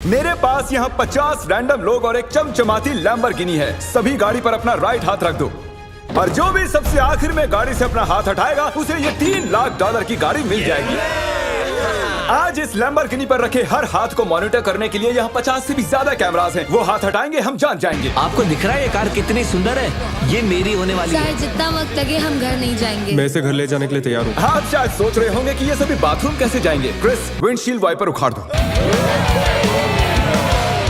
मेरे पास यहाँ 50 रैंडम लोग और एक चमचमाती लैम्बोर्गिनी है। सभी गाड़ी पर अपना राइट हाथ रख दो और जो भी सबसे आखिर में गाड़ी से अपना हाथ हटाएगा उसे ये $3 लाख की गाड़ी मिल जाएगी। आज इस लैम्बोर्गिनी पर रखे हर हाथ को मॉनिटर करने के लिए यहाँ 50 से भी ज्यादा कैमरास हैं। वो हाथ हटाएंगे हम जान जाएंगे। आपको दिख रहा है ये कार कितनी सुंदर है? ये मेरी होने वाली है। चाहे जितना वक्त लगे हम घर नहीं जाएंगे। मैं इसे घर ले जाने के लिए तैयार हूँ। आप शायद सोच रहे होंगे कि ये सभी बाथरूम कैसे जाएंगे। क्रिस, विंडशील्ड वाइपर उखाड़ दो।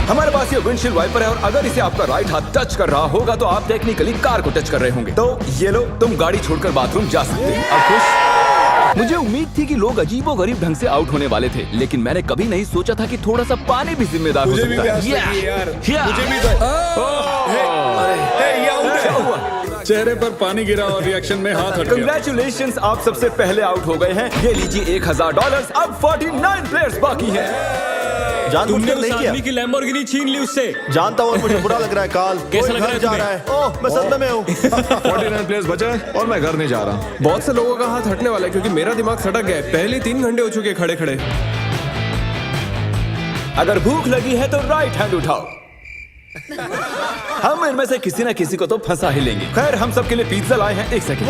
हमारे पास ये विंडशील्ड वाइपर है और अगर इसे आपका राइट हाथ टच कर रहा होगा तो आप टेक्निकली कार को टच कर रहे होंगे। तो ये लो, तुम गाड़ी छोड़कर बाथरूम जा सकते हो। अब खुश? मुझे उम्मीद थी कि लोग अजीबोगरीब ढंग से आउट होने वाले थे, लेकिन मैंने कभी नहीं सोचा था कि थोड़ा सा पानी भी जिम्मेदार हो सकता है। चेहरे पर पानी गिरा और रिएक्शन में हाथ हट गया। कंग्रेचुलेशंस, आप सबसे पहले आउट हो गए हैं। ये लीजिए $1000। अब 49 प्लेयर्स बाकी हैं। तुमने उस आदमी की लैम्बोर्गिनी छीन ली उससे। जानता हूँ, मुझे बुरा लग रहा है। काल कैसा लग रहा है जा रहा है। ओह, मैं सदमे में हूँ। 49 प्लेयर्स बचे हैं और मैं घर नहीं जा रहा। बहुत से लोगों का हाथ हटने वाला है क्योंकि मेरा दिमाग सटक गया है। पहले 3 घंटे हो चुके खड़े खड़े। अगर भूख लगी है तो राइट हैंड उठाओ। हम इनमें से किसी न किसी को तो फंसा ही लेंगे। खैर, हम सबके लिए पिज्जा लाए हैं। 1 सेकंड।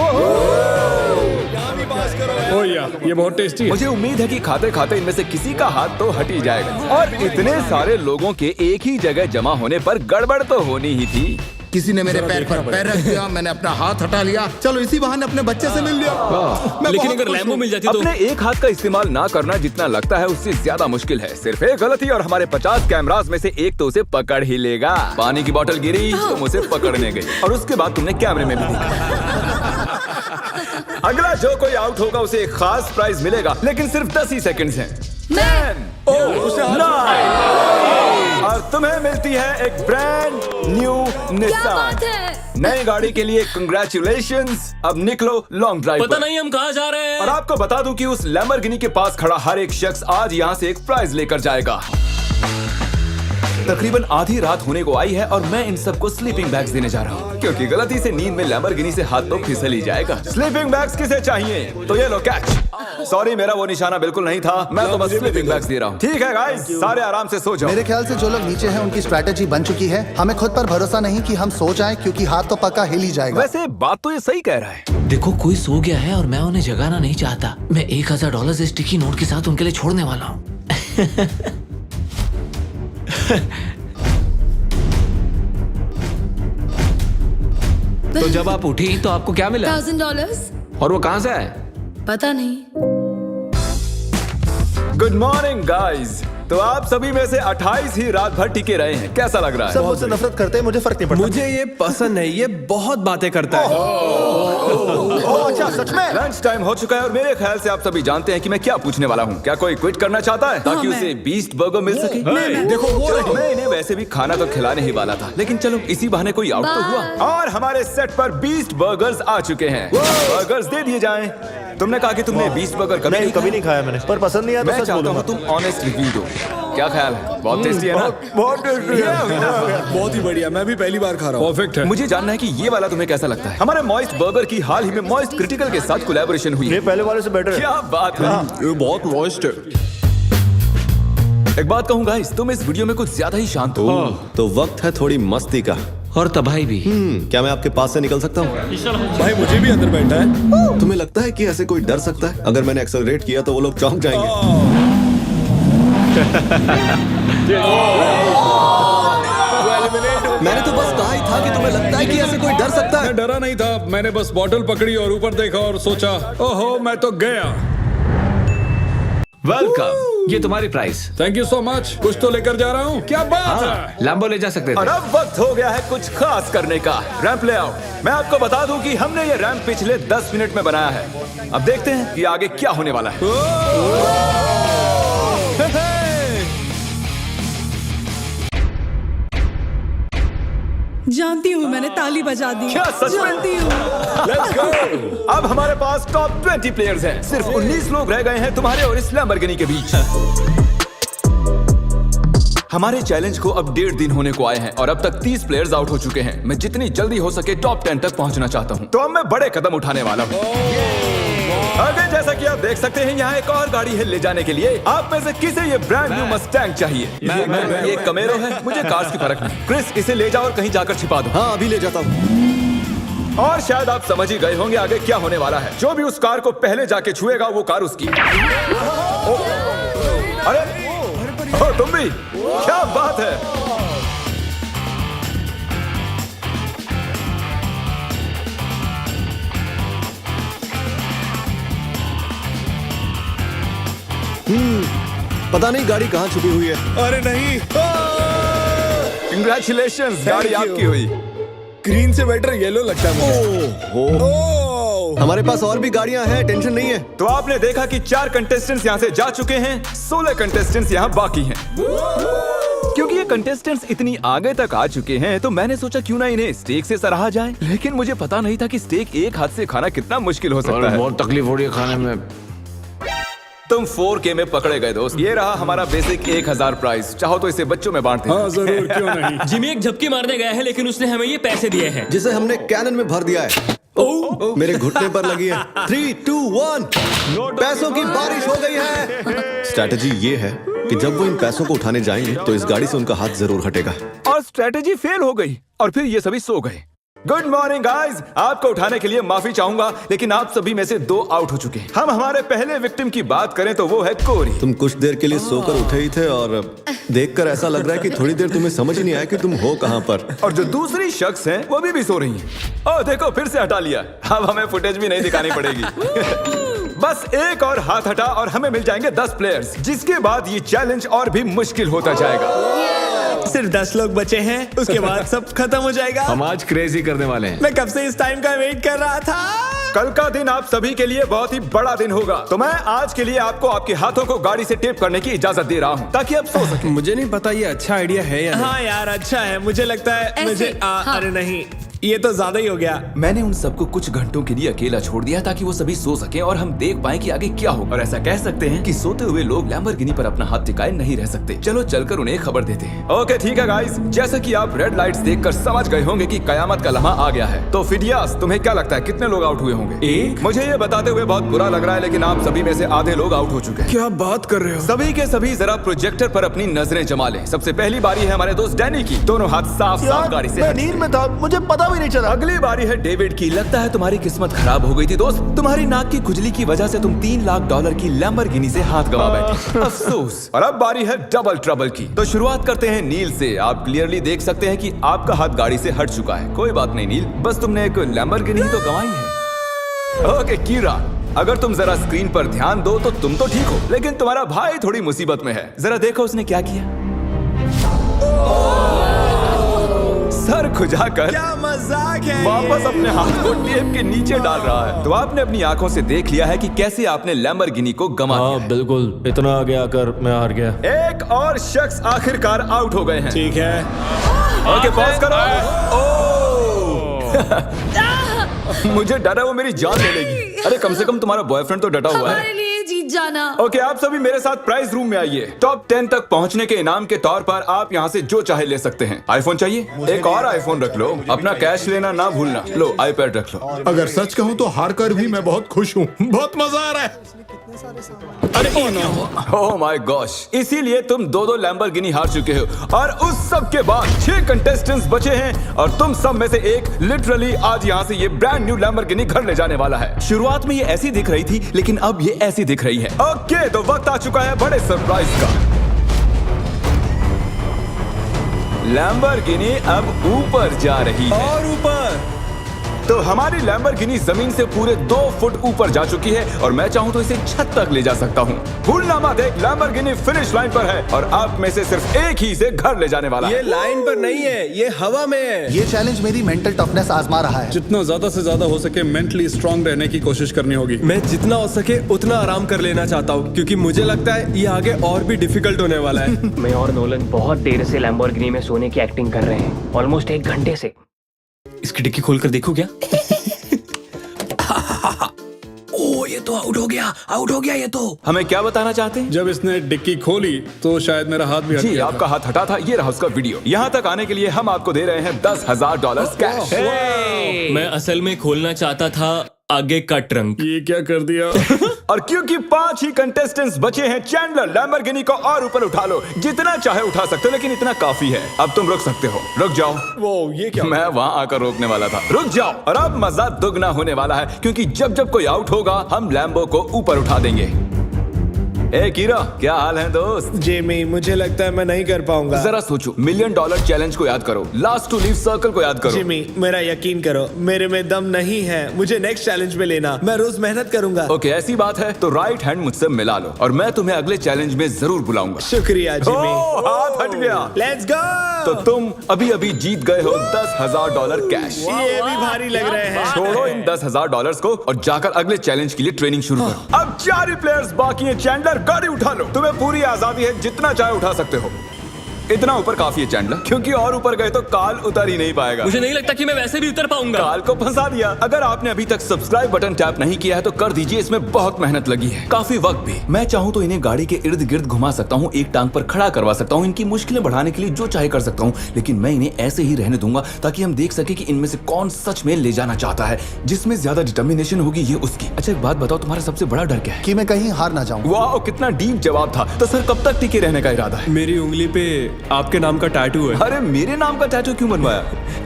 ओह यार, ये बहुत टेस्टी है। मुझे उम्मीद है कि खाते खाते इनमें से किसी का हाथ तो हट ही जाएगा। और इतने सारे लोगों के एक ही जगह जमा होने पर गड़बड़ तो होनी ही थी। किसी ने मेरे पैर पर पैर रख दिया, मैंने अपना हाथ हटा लिया। चलो इसी बहाने अपने बच्चे से मिल लिया। लेकिन अगर लैम्बो मिल जाती तो अपने एक हाथ का इस्तेमाल ना करना जितना लगता है उससे ज्यादा मुश्किल है। सिर्फ एक गलती और हमारे 50 कैमरास में से एक तो उसे पकड़ ही लेगा। पानी की बोतल गिरी, तुम उसे पकड़ने गई और उसके बाद तुमने कैमरे में भी देखा। अगला जो कोई आउट होगा उसे एक खास प्राइज मिलेगा, लेकिन सिर्फ 10 ही सेकंड्स हैं। 10, 9 और तुम्हें मिलती है एक ब्रांड न्यू निसान। नई गाड़ी के लिए कंग्रेचुलेशंस। अब निकलो लॉन्ग ड्राइव पता पर। नहीं हम कहाँ जा रहे हैं। और आपको बता दूं कि उस लैम्बोर्गिनी के पास खड़ा हर एक शख्स आज यहाँ से एक प्राइज लेकर जाएगा। तकरीबन आधी रात होने को आई है और मैं इन सबको स्लीपिंग बैग्स देने जा रहा हूँ, क्योंकि गलती से नींद में लैम्बोर्गिनी से हाथ तो फिसल ही जाएगा। स्लीपिंग बैग्स किसे चाहिए? तो ये लो कैच। सॉरी, मेरा वो निशाना बिल्कुल नहीं था। मैं तो बस स्लीपिंग बैग्स दे रहा हूँ। ठीक है गाइस, सारे आराम से सो जाओ। मेरे ख्याल से जो लोग नीचे हैं उनकी स्ट्रैटेजी बन चुकी है। हमें खुद पर भरोसा नहीं कि हम सो जाएं, क्योंकि हाथ तो पक्का हिल ही जाएगा। वैसे बात तो ये सही कह रहा है। देखो, कोई सो गया है और मैं उन्हें जगाना नहीं चाहता। मैं $1000 स्टिकी नोट के साथ उनके लिए छोड़ने वाला हूँ। तो जब आप उठी तो आपको क्या मिला? $1000। और वो कहाँ से आए? पता नहीं। Good morning guys. तो आप सभी में से 28 ही रात भर टिके रहे हैं। कैसा लग रहा है? सब मुझसे नफरत करते हैं, मुझे फर्क नहीं पड़ता। मुझे ये पसंद है। ये बहुत बातें करता है। ओह, अच्छा, सच में? लंच टाइम हो चुका है और मेरे ख्याल से आप सभी जानते हैं कि मैं क्या पूछने वाला हूँ। क्या कोई क्विट करना चाहता है ताकि उसे बीस्ट बर्गर मिल सके? देखो, वो चलो, मैं इन्हें वैसे भी खाना तो खिलाने ही वाला था, लेकिन चलो इसी बहाने कोई आउट तो हुआ। और हमारे सेट पर बीस्ट बर्गर्स आ चुके हैं। बर्गर्स दे दिए जाएं। तुमने कहा कि तुमने बीस्ट बर्गर कभी नहीं खाया मैंने, पर पसंद नहीं आया तो मैं सच चाहता बोलूंगा। हूँ तुम ऑनेस्ट रिव्यू दो। क्या ख्याल है? बहुत टेस्टी है ना? बहुत टेस्टी है। बहुत ही बढ़िया, मैं भी पहली बार खा रहा हूँ। परफेक्ट है। मुझे जानना है कि ये वाला तुम्हें कैसा लगता है। हमारे मॉइस्ट बर्गर की हाल ही में मॉइस्ट क्रिटिकल के साथ कोलैबोरेशन हुई ये है। पहले वाले से बेटर है। क्या बात है। ये बहुत मॉइस्ट है। एक बात कहूँ गाइस, तुम इस वीडियो में कुछ ज्यादा ही शांत हो। तो वक्त है थोड़ी मस्ती का। और तबाही भी। क्या मैं आपके पास से निकल सकता हूँ? भाई मुझे भी अंदर बैठा है। तुम्हें लगता है कि ऐसे कोई डर सकता है? अगर मैंने एक्सेलरेट किया तो वो लोग चौंक जाएंगे। मैंने तो बस कहा ही था कि तुम्हें लगता है कि ऐसे कोई डर सकता है? मैं डरा नहीं था। मैंने बस बॉटल पकड़ी और ऊपर देखा और सोचा, ओहो, मैं तो गया। वेलकम, ये तुम्हारी price. Thank you so much. कुछ तो लेकर जा रहा हूँ। क्या बात है? लैम्बो ले जा सकते और थे। अब वक्त हो गया है कुछ खास करने का। रैंप ले आओ। मैं आपको बता दूं कि हमने ये रैंप पिछले 10 मिनट में बनाया है। अब देखते हैं कि आगे क्या होने वाला है। जानती हूँ, मैंने ताली बजा दी। क्या सच में? जानती हूँ। Let's go! अब हमारे पास टॉप 20 प्लेयर्स हैं। सिर्फ 19 लोग रह गए हैं तुम्हारे और इस लैम्बोर्गिनी के बीच। हमारे चैलेंज को अब 1.5 दिन होने को आए हैं और अब तक 30 प्लेयर्स आउट हो चुके हैं। मैं जितनी जल्दी हो सके टॉप 10 तक पहुंचना चाहता हूं। तो अब मैं बड़े कदम उठाने वाला हूं। आगे जैसा कि आप देख सकते हैं यहाँ एक और गाड़ी है ले जाने के लिए। आप में से किसे ये ब्रांड न्यू मस्टैंग चाहिए? ये कमेरो है, मुझे कार्स की फर्क नहीं। क्रिस, इसे ले जाओ और कहीं जाकर छिपा दो। हाँ अभी ले जाता हूँ। और शायद आप समझ ही गए होंगे आगे क्या होने वाला है। जो भी उस कार को पहले जाके छुएगा वो कार उसकी। अरे तुम भी, क्या बात है। पता नहीं गाड़ी कहाँ छुपी हुई है। अरे नहीं, कंग्रेचुलेशंस, गाड़ी आपकी हुई। ग्रीन से बेटर येलो लगता है मुझे। हमारे पास और भी गाड़ियां हैं, टेंशन नहीं है। तो आपने देखा कि 4 कंटेस्टेंट्स यहाँ से जा चुके हैं, 16 कंटेस्टेंट्स यहाँ बाकी हैं। क्योंकि ये कंटेस्टेंट्स इतनी आगे तक आ चुके हैं तो मैंने सोचा क्यों ना इन्हें स्टेक से सराहा जाए। लेकिन मुझे पता नहीं था कि स्टेक एक हाथ से खाना कितना मुश्किल हो सकता है। बहुत तकलीफ हो रही है खाने में। तुम 4K में पकड़े गए दोस्त। ये रहा हमारा बेसिक 1000 प्राइस। चाहो तो इसे बच्चों में बांट दें। हाँ जरूर, क्यों नहीं। जिमी एक झपकी मारने गया है लेकिन उसने हमें ये पैसे दिए हैं जिसे हमने कैनन में भर दिया है। मेरे घुटने पर लगी है। 3, 2, 1 पैसों की बारिश हो गई है। स्ट्रैटेजी ये है कि जब वो इन पैसों को उठाने जाएंगे तो इस गाड़ी से उनका हाथ जरूर हटेगा। और स्ट्रेटेजी फेल हो गई और फिर ये सभी सो गए। गुड मॉर्निंग गाइस, आपको उठाने के लिए माफी चाहूंगा लेकिन आप सभी में से 2 आउट हो चुके हैं। हम हमारे पहले विक्टिम की बात करें तो वो है कोरी। तुम कुछ देर के लिए सोकर उठे ही थे और देखकर ऐसा लग रहा है कि थोड़ी देर तुम्हें समझ ही नहीं आया कि तुम हो कहां पर। और जो दूसरी शख्स हैं वो भी सो रही हैं। ओह देखो, फिर से हटा लिया। अब हमें फुटेज भी नहीं दिखानी पड़ेगी। बस एक और हाथ हटा और हमें मिल जाएंगे 10 प्लेयर्स, जिसके बाद ये चैलेंज और भी मुश्किल होता जाएगा। सिर्फ 10 लोग बचे हैं, उसके बाद सब खत्म हो जाएगा। हम आज क्रेजी करने वाले हैं। मैं कब से इस टाइम का वेट कर रहा था। कल का दिन आप सभी के लिए बहुत ही बड़ा दिन होगा। तो मैं आज के लिए आपको आपके हाथों को गाड़ी से टेप करने की इजाजत दे रहा हूँ ताकि आप सो सकें। मुझे नहीं पता ये अच्छा आइडिया है या नहीं। हाँ यार, अच्छा है। मुझे लगता है ऐसे, मुझे हाँ। अरे नहीं, ये तो ज्यादा ही हो गया। मैंने उन सबको कुछ घंटों के लिए अकेला छोड़ दिया ताकि वो सभी सो सकें और हम देख पाएं कि आगे क्या हो। और ऐसा कह सकते हैं कि सोते हुए लोग लैम्बोर्गिनी पर अपना हाथ टिकाए नहीं रह सकते। चलो चलकर उन्हें खबर देते हैं। ओके ठीक है गाइस, जैसा कि आप रेड लाइट्स देखकर समझ गए होंगे कि कयामत का लम्हा आ गया है। तो फिडियास, तुम्हें क्या लगता है कितने लोग आउट हुए होंगे? 1। मुझे ये बताते हुए बहुत बुरा लग रहा है लेकिन आप सभी में से आधे लोग आउट हो चुके हैं। क्या बात कर रहे हो? सभी के सभी जरा प्रोजेक्टर पर अपनी नजरें जमा लें। सबसे पहली बारी है हमारे दोस्त डैनी की। दोनों हाथ साफ साफ गाड़ी से मैं हट। नींद में था, मुझे पता भी नहीं चला। अगली बारी है डेविड की। लगता है तुम्हारी किस्मत खराब हो गई थी दोस्त। तुम्हारी नाक की खुजली की वजह से तुम $3 लाख की लैम्बोर्गिनी से हाथ गवा बैठे। अफसोस। और अब बारी है डबल ट्रबल की। तो शुरुआत करते हैं नील से। आप क्लियरली देख सकते हैं कि आपका हाथ गाड़ी से हट चुका है। कोई बात नहीं नील, बस तुमने एक लैम्बोर्गिनी तो गंवाई है। ओके कीरा, अगर तुम जरा स्क्रीन पर ध्यान दो तो तुम तो ठीक हो लेकिन तुम्हारा भाई थोड़ी मुसीबत में है। जरा देखो उसने क्या किया। सर खुजाकर क्या मजाक है। वापस अपने हाथ को टेप के नीचे डाल रहा है। तो आपने अपनी आंखों से देख लिया है कि कैसे आपने लैम्बोर्गिनी को गंवा दिया है। बिल्कुल, इतना आगे आकर मैं हार गया। एक और शख्स आखिरकार आउट हो गए हैं। ठीक है। ओके पॉज करो। मुझे डर है वो मेरी जान ले लेगी। अरे कम से कम तुम्हारा बॉयफ्रेंड तो डटा हुआ हमारे है। लिए जीत जाना। ओके आप सभी मेरे साथ प्राइज रूम में आइए। टॉप 10 तक पहुंचने के इनाम के तौर पर आप यहाँ से जो चाहे ले सकते हैं। आईफोन चाहिए? एक और आईफोन रख लो। अपना कैश लेना ना भूलना। लो आईपैड रख लो। अगर सच कहूँ तो हार कर भी मैं बहुत खुश हूँ। बहुत मजा आ रहा है। अरे ओह माय गॉश, इसीलिए तुम 2-2 लैम्बोर्गिनी हार चुके हो। और उस सब के बाद 6 कंटेस्टेंट्स बचे हैं और तुम सब में से एक लिटरली आज यहाँ से ये ब्रांड न्यू लैम्बोर्गिनी घर ले जाने वाला है। शुरुआत में ये ऐसी दिख रही थी लेकिन अब ये ऐसी दिख रही है। ओके तो वक्त आ चुका है बड़े सरप्राइज का। लैम्बोर्गिनी अब ऊपर जा रही है। और ऊपर। तो हमारी लैम्बोर्गिनी जमीन से पूरे 2 फुट ऊपर जा चुकी है और मैं चाहूँ तो इसे छत तक ले जा सकता हूँ। भूलना मत, एक लैम्बोर्गिनी फिनिश लाइन पर है और आप में से सिर्फ एक ही इसे घर ले जाने वाला है। ये लाइन पर नहीं है, ये हवा में है। ये चैलेंज मेरी मेंटल टफनेस आजमा रहा है। जितना ज्यादा से ज्यादा हो सके मेंटली स्ट्रांग रहने की कोशिश करनी होगी। मैं जितना हो सके उतना आराम कर लेना चाहता हूँ क्योंकि मुझे लगता है ये आगे और भी डिफिकल्ट होने वाला है। मैं और नोलन बहुत देर से लैम्बोर्गिनी में सोने की एक्टिंग कर रहे हैं, ऑलमोस्ट 1 घंटे से। इसकी डिक्की खोलकर देखो क्या। ओ ये तो आउट हो गया ये तो। हमें क्या बताना चाहते हैं? जब इसने डिक्की खोली तो शायद मेरा हाथ भी हट जी गया आपका हाथ हटा था। ये रहा उसका वीडियो। यहाँ तक आने के लिए हम आपको दे रहे हैं $10,000 कैश। मैं असल में खोलना चाहता था आगे का ट्रंक। ये क्या कर दिया? और क्योंकि 5 ही कंटेस्टेंट्स बचे हैं, चैंडलर लैम्बोर्गिनी को और ऊपर उठा लो। जितना चाहे उठा सकते हो, लेकिन इतना काफी है। अब तुम रुक सकते हो। रुक जाओ। वो ये क्या? मैं वहाँ आकर रोकने वाला था। रुक जाओ। और अब मजा दुगना होने वाला है, क्योंकि जब जब कोई आउट होगा हम लैम्बो को ऊपर उठा देंगे। ए कीरा, क्या हाल है दोस्त? जेमी, मुझे लगता है मैं नहीं कर पाऊंगा। जरा सोचो, $1 मिलियन चैलेंज को याद करो, लास्ट टू लीव सर्कल को याद करो। जिमी, मेरा यकीन करो, मेरे में दम नहीं है। मुझे नेक्स्ट चैलेंज में लेना। मैं रोज मेहनत करूंगा। ओके, ऐसी बात है तो राइट हैंड मुझसे मिला लो और मैं तुम्हें अगले चैलेंज में जरूर बुलाऊंगा। शुक्रिया जिमी। हाथ हट गया। Let's go. तो तुम अभी अभी जीत गए हो $10,000 कैश। ये भी भारी लग रहे हैं। छोड़ो इन $10,000 को और जाकर अगले चैलेंज के लिए ट्रेनिंग शुरू करो। अब 4 ही प्लेयर्स बाकी हैं। चैंडलर, गाड़ी उठा लो। तुम्हें पूरी आजादी है, जितना चाहे उठा सकते हो। इतना ऊपर काफी है चैंडलर, क्योंकि और ऊपर गए तो काल उतर ही नहीं पाएगा। मुझे नहीं लगता कि मैं वैसे भी उतर पाऊंगा। काल को फंसा दिया। अगर आपने अभी तक सब्सक्राइब बटन टैप नहीं किया है तो कर दीजिए, इसमें बहुत मेहनत लगी है, काफी वक्त भी। मैं चाहूँ तो इन्हें गाड़ी के इर्द गिर्द घुमा सकता हूँ, एक टांग पर खड़ा करवा सकता हूँ, इनकी मुश्किलें बढ़ाने के लिए जो चाहे कर सकता हूँ, लेकिन मैं इन्हें ऐसे ही रहने दूंगा ताकि हम देख सके कि इनमें से कौन सच में ले जाना चाहता है। जिसमें ज्यादा डिटर्मिनेशन होगी ये उसकी। अच्छा एक बात बताओ, तुम्हारा सबसे बड़ा डर क्या है? कि मैं कहीं हार ना जाऊं। वाह, कितना डीप जवाब था। तो सर कब तक टिके रहने का इरादा है? मेरी उंगली पे आपके नाम का टैटू है। अरे मेरे नाम का टैटू क्यों बनवाया?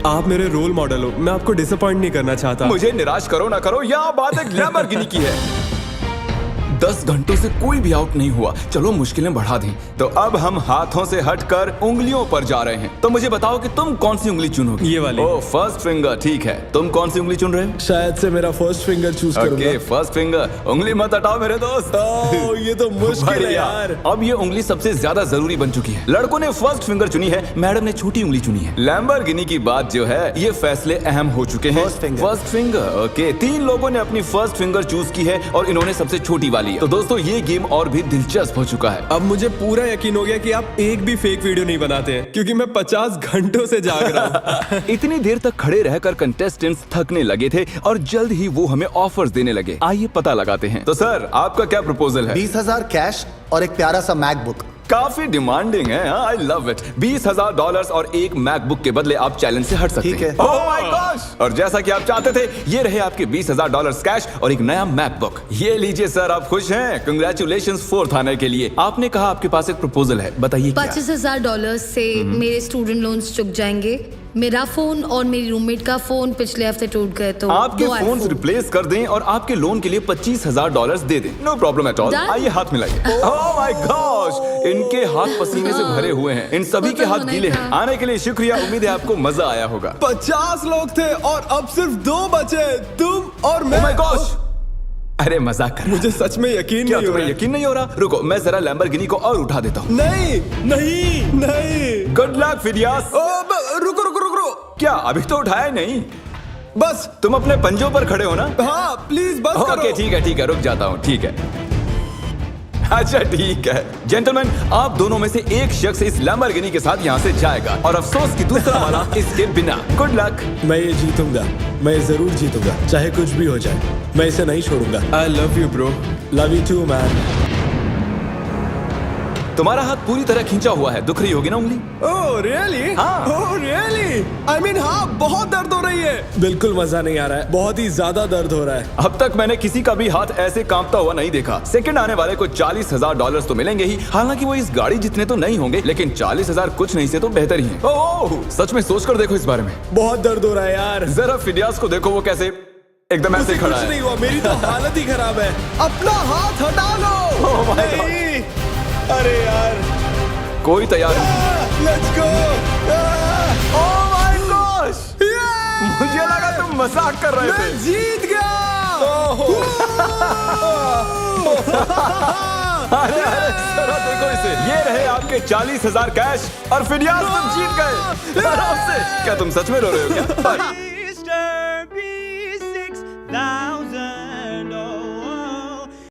आप मेरे रोल मॉडल हो, मैं आपको डिसअपॉइंट नहीं करना चाहता। मुझे निराश करो ना करो, यह बात एक लैम्बोर्गिनी की है। 10 घंटों से कोई भी आउट नहीं हुआ। चलो मुश्किलें बढ़ा दें। तो अब हम हाथों से हटकर उंगलियों पर जा रहे हैं। तो मुझे बताओ कि तुम कौन सी उंगली चुनोगे? ये वाली। ओह, फर्स्ट फिंगर, ठीक है। तुम कौन सी उंगली चुन रहे हो? शायद से मेरा फर्स्ट फिंगर चूज ओके, करूंगा। First finger. उंगली मत हटाओ मेरे दोस्त। ओह, ये तो मुश्किल है बढ़िया। यार। अब ये उंगली सबसे ज्यादा जरूरी बन चुकी है। लड़कों ने फर्स्ट फिंगर चुनी है, मैडम ने छोटी उंगली चुनी है। लैम्बोर्गिनी की बात जो है, ये फैसले अहम हो चुके हैं। First finger, okay. 3 लोगों ने अपनी फर्स्ट फिंगर चूज की है और इन्होंने सबसे छोटी वाली है। तो दोस्तों ये गेम और भी दिलचस्प हो चुका है। अब मुझे पूरा यकीन हो गया कि आप एक भी फेक वीडियो नहीं बनाते हैं, क्योंकि मैं 50 घंटों से जाग रहा हूँ। इतनी देर तक खड़े रहकर कंटेस्टेंट्स थकने लगे थे और जल्द ही वो हमें ऑफर्स देने लगे। आइए पता लगाते हैं। तो सर आपका क्या प्रपोजल है? 20,000 कैश और एक प्यारा सा मैकबुक। काफी डिमांडिंग है। I love it. $20,000 और एक मैकबुक के बदले आप चैलेंज से हट सकते ठीक हैं। है। Oh my gosh! और जैसा कि आप चाहते थे, ये रहे आपके $20,000 कैश और एक नया मैकबुक। ये लीजिए सर, आप खुश हैं? कंग्रेचुलेशंस 4th आने के लिए। आपने कहा आपके पास एक प्रपोजल है, बताइए क्या? $25,000 से मेरे स्टूडेंट लोन्स चुक जाएंगे। मेरा फोन और मेरी रूममेट का फोन पिछले हफ्ते टूट गए, तो आपके 2 फोन iPhone। रिप्लेस कर दें और आपके लोन के लिए $25,000 दे दें। No problem at all. Done? आइए हाथ मिलाइए। Oh my gosh! इनके हाथ पसीने से भरे हुए हैं। इन सभी वो के तो हाथ होना ही गीले हैं। था। आने के लिए शुक्रिया। उम्मीद है आपको मजा आया होगा। 50 लोग थे और अब सिर्फ 2 बचे, तुम और मैं। Oh my gosh! अरे मजाक कर रहा। मुझे सच में यकीन क्या नहीं हो तुम्हें रहा। यकीन नहीं हो रहा? रुको, मैं जरा लैम्बोर्गिनी को और उठा देता हूँ। नहीं नहीं नहीं। Good luck Phidias. रुको रुको रुको। क्या अभी तो उठाया ही नहीं? बस। तुम अपने पंजों पर खड़े हो ना? हाँ प्लीज बस करो। ओके ठीक है, रुक जाता हूँ। ठीक है, अच्छा ठीक है। जेंटलमैन, आप दोनों में से एक शख्स इस लैम्बोर्गिनी के साथ यहाँ से जाएगा और अफसोस कि दूसरा वाला इसके बिना। Good luck. मैं ये जीतूंगा, मैं जरूर जीतूंगा, चाहे कुछ भी हो जाए। मैं इसे नहीं छोड़ूंगा। I love you bro. Love you too man. तुम्हारा हाथ पूरी तरह खींचा हुआ है, दुख रही होगी ना उंगली? Oh really? हाँ। Oh really? आई मीन हाँ, बहुत दर्द हो रही है। बिल्कुल मजा नहीं आ रहा है, बहुत ही ज्यादा दर्द हो रहा है। अब तक मैंने किसी का भी हाथ ऐसे कांपता हुआ नहीं देखा। सेकंड आने वाले को $40,000 तो मिलेंगे ही। हालांकि वो इस गाड़ी जितने तो नहीं होंगे, लेकिन 40,000 कुछ नहीं से तो बेहतर ही है। ओह, सच में सोचकर देखो इस बारे में। बहुत दर्द हो रहा है यार। जरा फिडियास को देखो, वो कैसे एकदम ऐसे खड़ा कुछ है। नहीं हुआ, मेरी तो हालत ही खराब है। अपना हाथ हटा लो। Oh my God! नहीं, अरे यार। कोई तैयार नहीं। Let's go. Oh my gosh! मुझे लगा तुम मजाक कर रहे थे। जीत गया। अरे जरा देखो इसे। ये रहे आपके 40,000 कैश और फिडियास तुम जीत गए आराम से। क्या तुम सच में रो रहे हो क्या?